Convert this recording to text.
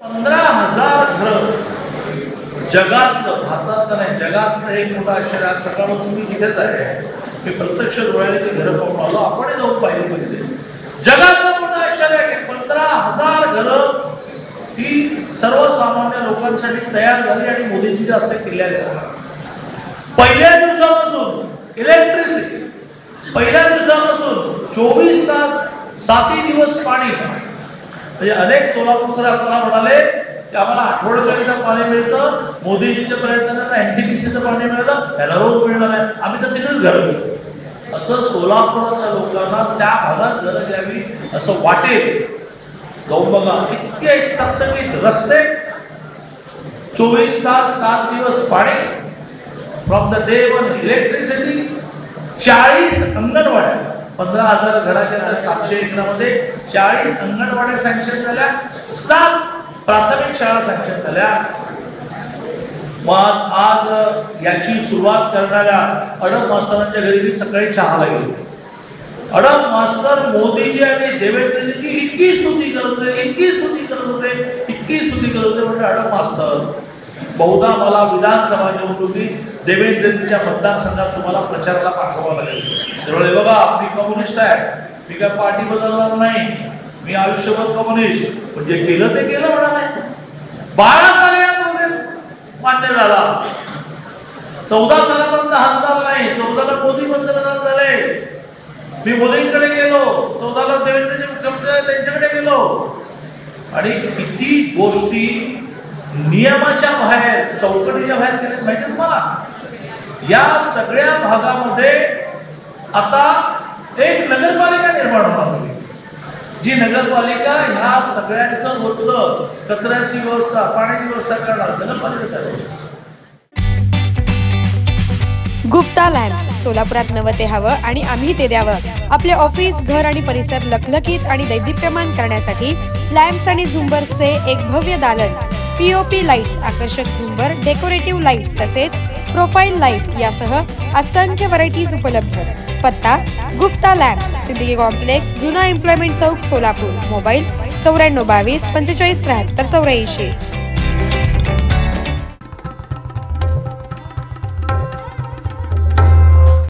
15,000 घर जगातलं, भारतातलं नाही, जगातलं एक मोठं आश्चर्य. आज सकाळपासून मी तिथेच आहे, मी प्रत्यक्ष डोळ्याने ते घर पाहून आलो. आपण जाऊन पाहिजे पाहिजे. जगातलं मोठं आश्चर्य आहे की 15,000 घरं ही सर्वसामान्य लोकांसाठी तयार झाली आणि मोदीजींच्या हस्ते केल्या गेल्या. पहिल्या दिवसापासून इलेक्ट्रिसिटी, पहिल्या दिवसापासून 24 तास 7 दिवस पाणी. म्हणजे अनेक सोलापूरकर आपल्याला म्हणाले की आम्हाला आठवड्यापर्यंत पाणी मिळतं, मोदीजींच्या प्रयत्नांना एनटीपीसीचं पाणी मिळालं, त्याला रोज मिळणार आहे, आम्ही तर तिकडेच घर घेऊ. असं सोलापुरातल्या लोकांना त्या भागात घरं घ्यावी असं वाटेल. जाऊन बघा, इतके चकचकीत रस्ते, 24 तास 7 दिवस पाणी, from the day one electricity, 40 अंगणवाड्या. 15,000 घराच्या 700 एकरामध्ये 40 अंगणवाड्या सँक्शन झाल्या, 7 प्राथमिक शाळा सँक्शन झाल्या. आज याची सुरुवात करणाऱ्या अडम मास्तरांच्या घरी मी सकाळी चहाला गेलो. अडम मास्तर मोदीजी आणि देवेंद्रजींची इतकी स्तुती करत होते, इतकी स्तुती करत होते, इतकी स्तुती करत होते. म्हणजे अडम मास्तर, बहुधा मला विधानसभा निवडणुकी देवेंद्रजींच्या मतदारसंघात तुम्हाला प्रचाराला पाठवावं लागेल. त्यामुळे बघा, मी कम्युनिस्ट आहे, मी काय पार्टी बदलणार नाही, मी आयुष्यभर कम्युनिस्ट. पण जे केलं ते केलं म्हणाले. 12 साली मान्य झाला, 14 सालापर्यंत हात नाही. 14ला मोदी पंतप्रधान झाले, मी मोदींकडे गेलो, 14ला देवेंद्रजी त्यांच्याकडे गेलो. आणि किती गोष्टी नियमाच्या बाहेर, चौकटीच्या बाहेर केल्या माहिती तुम्हाला. या सगळ्या भागामध्ये आता एक नगरपालिका निर्माण होणार, जी नगरपालिका ह्या सगळ्यांचं रोजचं कचऱ्याची व्यवस्था, पाण्याची व्यवस्था करणार नगरपालिका. गुप्ता लॅम्प्स, सोलापुरात नवं ते हवं आणि आम्ही ते द्यावं. आपले ऑफिस, घर आणि परिसर लखलखीत आणि दैदिप्यमान करण्यासाठी लॅम्प्स आणि झुंबर्सचे एक भव्य दालन, पीओपी लाईट्स, आकर्षक झुंबर, डेकोरेटिव्ह लाईट्स तसेच प्रोफाईल लाईट यासह असंख्य व्हरायटीज उपलब्ध. पत्ता गुप्ता लॅम्प्स, सिद्दीकी कॉम्प्लेक्स, जुना एम्प्लॉयमेंट चौक, सोलापूर. मोबाईल 94 22 45 73 84.